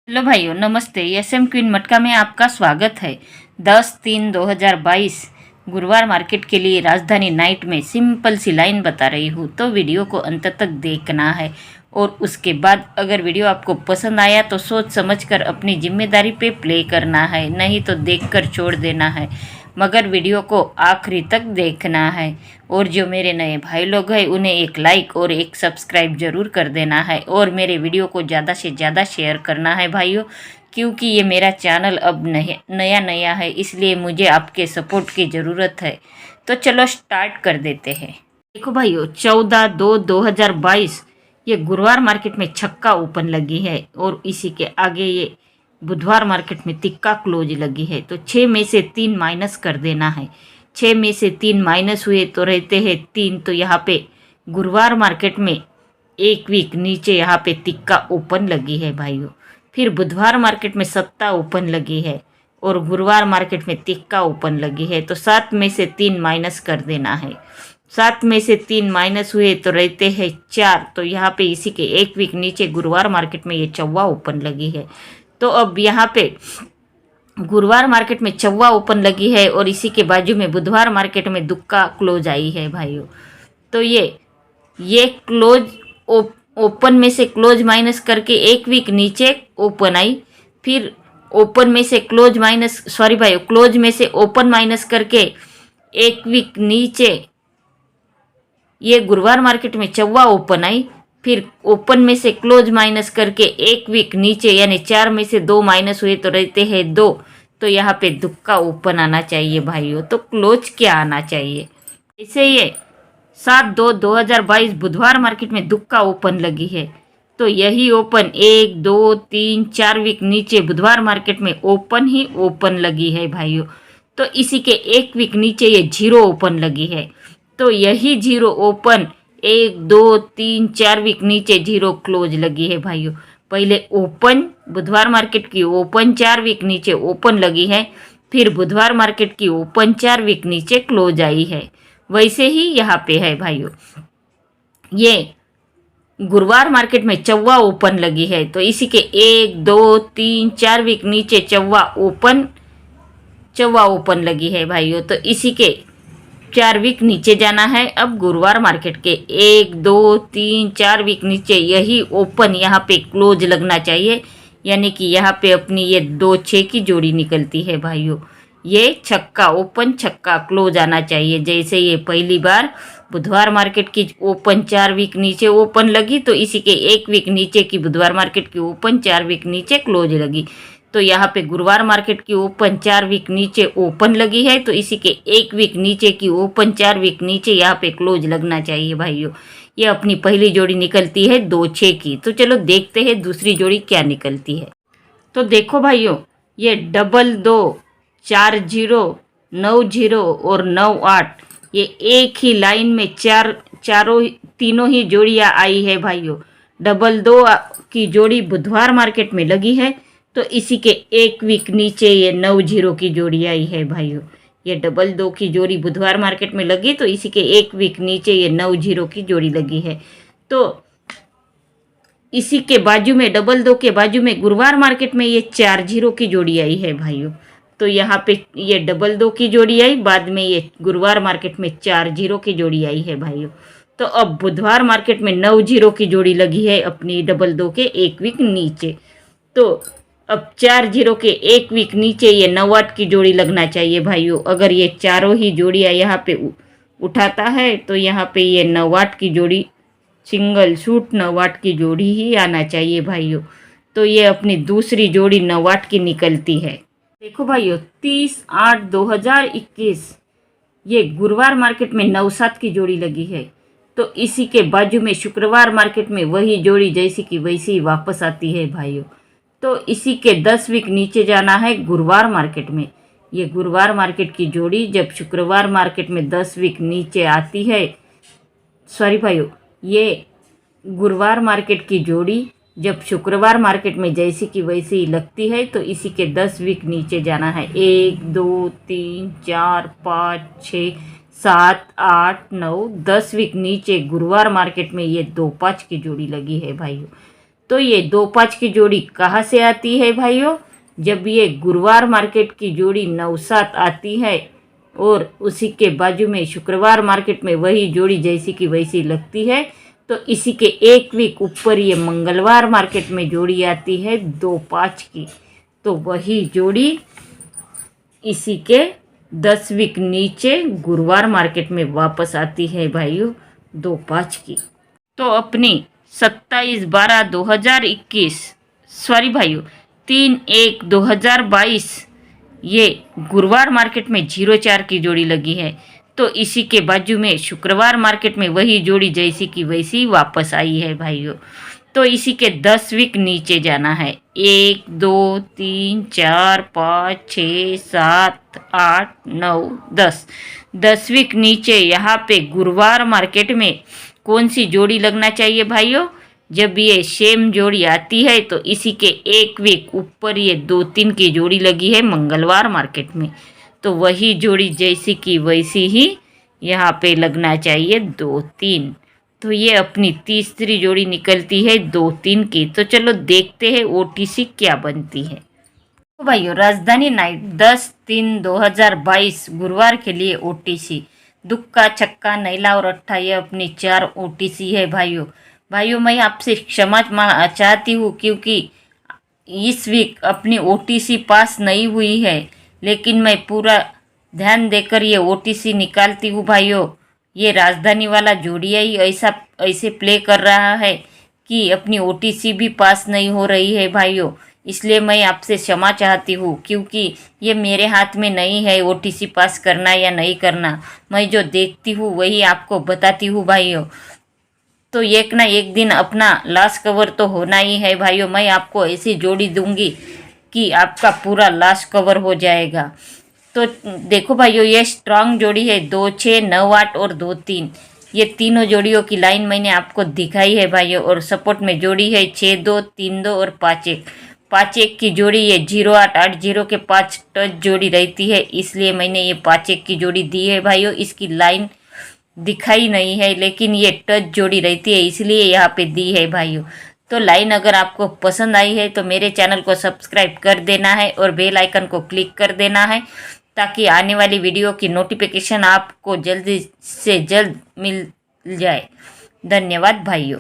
Hello भाइयों, नमस्ते। SM queen मटका में आपका स्वागत है। 10/3/2022 गुरुवार मार्केट के लिए राजधानी नाइट में सिंपल सी लाइन बता रही हूँ, तो वीडियो को अंत तक देखना है। और उसके बाद अगर वीडियो आपको पसंद आया तो सोच समझकर अपनी जिम्मेदारी पे प्ले करना है, नहीं तो देखकर छोड़ देना है, मगर वीडियो को आखिरी तक देखना है। और जो मेरे नए भाई लोग हैं उन्हें एक लाइक और एक सब्सक्राइब ज़रूर कर देना है और मेरे वीडियो को ज़्यादा से ज़्यादा शेयर करना है भाइयों, क्योंकि ये मेरा चैनल अब नया नया है, इसलिए मुझे आपके सपोर्ट की ज़रूरत है। तो चलो स्टार्ट कर देते हैं। देखो भाइयों, 14/2/2022 ये गुरुवार मार्केट में छक्का ओपन लगी है और इसी के आगे ये बुधवार मार्केट में तिक्का क्लोज लगी है। तो 6 में से 3 माइनस कर देना है। 6 में से 3 माइनस हुए तो रहते हैं 3। तो यहाँ पे गुरुवार मार्केट में एक वीक नीचे यहाँ पे तिक्का ओपन लगी है भाइयों। फिर बुधवार मार्केट में सत्ता ओपन लगी है और गुरुवार मार्केट में तिक्का ओपन लगी है। तो 7 में से 3 माइनस कर देना है। 7 में से 3 माइनस हुए तो रहते हैं 4। तो यहाँ पे इसी के एक वीक नीचे गुरुवार मार्केट में ये चौवा ओपन लगी है। तो अब यहाँ पे गुरुवार मार्केट में चौवा ओपन लगी है और इसी के बाजू में बुधवार मार्केट में दुक्का क्लोज आई है भाइयों। तो ये क्लोज ओपन में से क्लोज माइनस करके एक वीक नीचे ओपन आई। फिर ओपन में से क्लोज माइनस भाइयों, क्लोज में से ओपन माइनस करके एक वीक नीचे ये गुरुवार मार्केट में चौवा ओपन आई। फिर ओपन में से क्लोज माइनस करके एक वीक नीचे, यानी 4 में से 2 माइनस हुए तो रहते हैं 2। तो यहाँ पे दुक्का ओपन आना चाहिए भाइयों। तो क्लोज क्या आना चाहिए? इसे ये 7/2/2022 बुधवार मार्केट में दुक्का ओपन लगी है। तो यही ओपन 1 2 3 4 वीक नीचे बुधवार मार्केट में ओपन ही ओपन लगी है भाइयों। तो इसी के एक वीक नीचे ये 0 ओपन लगी है। तो यही 0 ओपन 1 2 3 4 वीक नीचे 0 क्लोज लगी है भाइयों। पहले ओपन बुधवार मार्केट की ओपन 4 वीक नीचे ओपन लगी है, फिर बुधवार मार्केट की ओपन 4 वीक नीचे क्लोज आई है। वैसे ही यहाँ पे है भाइयों, ये गुरुवार मार्केट में चौवा ओपन लगी है। तो इसी के 1 2 3 4 वीक नीचे चौवा ओपन लगी है भाइयों। तो इसी के 4 वीक नीचे जाना है। अब गुरुवार मार्केट के 1 2 3 4 वीक नीचे यही ओपन यहाँ पे क्लोज लगना चाहिए, यानी कि यहाँ पे अपनी ये 2-6 की जोड़ी निकलती है भाइयों। ये छक्का ओपन छक्का क्लोज आना चाहिए। जैसे ये पहली बार बुधवार मार्केट की ओपन 4 वीक नीचे ओपन लगी, तो इसी के एक वीक नीचे की बुधवार मार्केट की ओपन 4 वीक नीचे क्लोज लगी। तो यहाँ पे गुरुवार मार्केट की ओपन 4 वीक नीचे ओपन लगी है, तो इसी के एक वीक नीचे की ओपन 4 वीक नीचे यहाँ पे क्लोज लगना चाहिए भाइयों। ये अपनी पहली जोड़ी निकलती है 2-6 की। तो चलो देखते हैं दूसरी जोड़ी क्या निकलती है। तो देखो भाइयों, ये 22 4 0 9 0 और 9 8 ये एक ही लाइन में तीनों ही जोड़ियाँ आई है भाइयों। 22 की जोड़ी बुधवार मार्केट में लगी है, तो इसी के एक वीक नीचे ये 9 0 की जोड़ी आई है भाइयों। ये 22 की जोड़ी बुधवार मार्केट में लगी, तो इसी के एक वीक नीचे ये 9 0 की जोड़ी लगी है। तो इसी के बाजू में 22 के बाजू में गुरुवार मार्केट में ये 4 0 की जोड़ी आई है भाइयों। तो यहाँ पे ये 22 की जोड़ी आई, बाद में ये गुरुवार मार्केट में 4 0 की जोड़ी आई है भाइयों। तो अब बुधवार मार्केट में 9 0 की जोड़ी लगी है अपनी 22 के एक वीक नीचे। तो अब 4 0 के एक वीक नीचे ये 9 8 की जोड़ी लगना चाहिए भाइयों। अगर ये चारों ही जोड़ियाँ यहाँ पे उठाता है, तो यहाँ पे ये 9 8 की जोड़ी सिंगल सूट 9 8 की जोड़ी ही आना चाहिए भाइयों। तो ये अपनी दूसरी जोड़ी 9 8 की निकलती है। देखो भाइयों, 30/8/2021 ये गुरुवार मार्केट में 9 7 की जोड़ी लगी है। तो इसी के बाजू में शुक्रवार मार्केट में वही जोड़ी जैसी की वैसी वापस आती है भाइयों। तो इसी के 10 वीक नीचे जाना है गुरुवार मार्केट में। ये गुरुवार मार्केट की जोड़ी जब शुक्रवार मार्केट में 10 वीक नीचे आती है, भाइयों, ये गुरुवार मार्केट की जोड़ी जब शुक्रवार मार्केट में जैसी की वैसी ही लगती है, तो इसी के 10 वीक नीचे जाना है। 1 2 3 4 5 6 7 8 9 10 वीक नीचे गुरुवार मार्केट में ये 2 5 की जोड़ी लगी है भाइयों। तो ये 2-5 की जोड़ी कहाँ से आती है भाइयों? जब ये गुरुवार मार्केट की जोड़ी 9-7 आती है और उसी के बाजू में शुक्रवार मार्केट में वही जोड़ी जैसी की वैसी लगती है, तो इसी के एक वीक ऊपर ये मंगलवार मार्केट में जोड़ी आती है 2-5 की, तो वही जोड़ी इसी के 10 वीक नीचे गुरुवार मार्केट में वापस आती है भाइयों 2-5 की। तो अपनी 27/12/2021 सॉरी भाइयों 3/1/2022 ये गुरुवार मार्केट में 0-4 की जोड़ी लगी है, तो इसी के बाजू में शुक्रवार मार्केट में वही जोड़ी जैसी की वैसी वापस आई है भाइयों। तो इसी के 10 वीक नीचे जाना है, 1 2 3 4 5 6 7 8 9 10 वीक नीचे यहाँ पे गुरुवार मार्केट में कौन सी जोड़ी लगना चाहिए भाइयों? जब ये सेम जोड़ी आती है तो इसी के एक वीक ऊपर ये 2-3 की जोड़ी लगी है मंगलवार मार्केट में, तो वही जोड़ी जैसी की वैसी ही यहाँ पे लगना चाहिए 2-3। तो ये अपनी तीसरी जोड़ी निकलती है 2-3 की। तो चलो देखते हैं ओटीसी क्या बनती है। तो भाइयों राजधानी नाइट 10-3/2022 गुरुवार के लिए ओटीसी दुक्का छक्का नैला और अट्ठा, ये अपनी 4 ओटीसी है भाइयों। मैं आपसे क्षमा चाहती हूँ क्योंकि इस वीक अपनी ओटीसी पास नहीं हुई है, लेकिन मैं पूरा ध्यान देकर ये ओटीसी निकालती हूँ भाइयों। ये राजधानी वाला जोड़िया ही ऐसे प्ले कर रहा है कि अपनी ओटीसी भी पास नहीं हो रही है भाइयों, इसलिए मैं आपसे क्षमा चाहती हूँ क्योंकि ये मेरे हाथ में नहीं है ओटीसी पास करना या नहीं करना। मैं जो देखती हूँ वही आपको बताती हूँ भाइयों। तो एक ना एक दिन अपना लास्ट कवर तो होना ही है भाइयों। मैं आपको ऐसी जोड़ी दूंगी कि आपका पूरा लास्ट कवर हो जाएगा। तो देखो भाइयों ये स्ट्रांग जोड़ी है 2-6 9-8 और 2-3, ये तीनों जोड़ियों की लाइन मैंने आपको दिखाई है भाइयों। और सपोर्ट में जोड़ी है 6-2 3-2 और 5-1। 5-1 की जोड़ी ये 0-8 8-0 के 5 टच जोड़ी रहती है, इसलिए मैंने ये 5-1 की जोड़ी दी है भाइयों। इसकी लाइन दिखाई नहीं है लेकिन ये टच जोड़ी रहती है इसलिए यहाँ पे दी है भाइयों। तो लाइन अगर आपको पसंद आई है तो मेरे चैनल को सब्सक्राइब कर देना है और बेल आइकन को क्लिक कर देना है ताकि आने वाली वीडियो की नोटिफिकेशन आपको जल्दी से जल्द मिल जाए। धन्यवाद भाइयों।